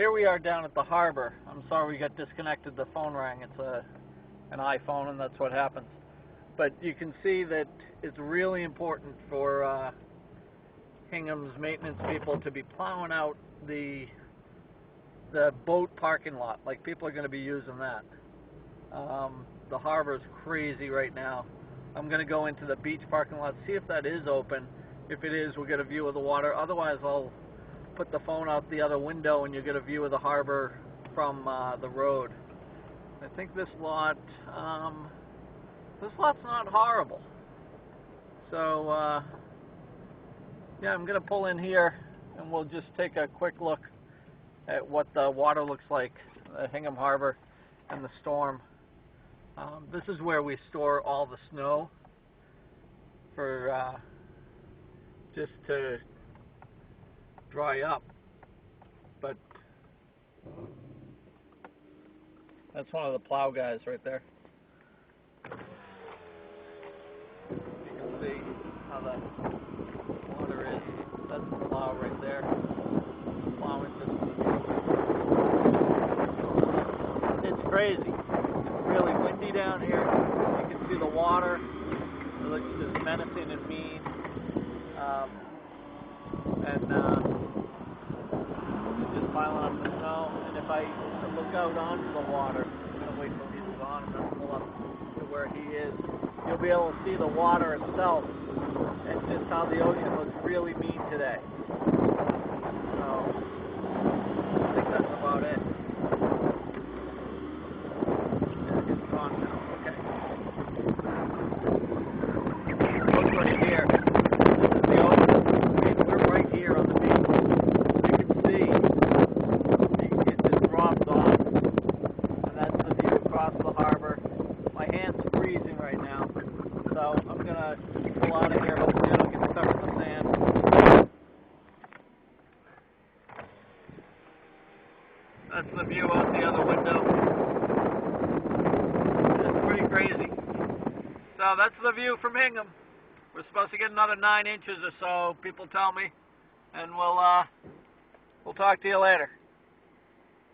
Here we are down at the harbor. I'm sorry we got disconnected. The phone rang. It's an iPhone, and that's what happens. But you can see that it's really important for Hingham's maintenance people to be plowing out the boat parking lot. Like, people are going to be using that. The harbor is crazy right now. I'm going to go into the beach parking lot, see if that is open. If it is, we'll get a view of the water. Otherwise, I'll put the phone out the other window and you'll get a view of the harbor from the road. I think this lot's not horrible. So yeah, I'm gonna pull in here and we'll just take a quick look at what the water looks like, the Hingham Harbor and the storm. This is where we store all the snow for just to dry up, but that's one of the plow guys right there. You can see how the water is. That's the plow right there. Plowing just, it's crazy. It's really windy down here. You can see the water. It looks just menacing and mean. Just piling up the snow, and if I look out onto the water, I'm going to wait till he's gone and then pull up to where he is, you'll be able to see the water itself and just how the ocean looks really mean today. So, I think that's about it. Yeah, it's gone now. Okay. Look right here. So I'm going to pull out of here. Hopefully I don't get stuck in the sand. That's the view out the other window. It's pretty crazy. So that's the view from Hingham. We're supposed to get another 9 inches or so, people tell me. And we'll talk to you later.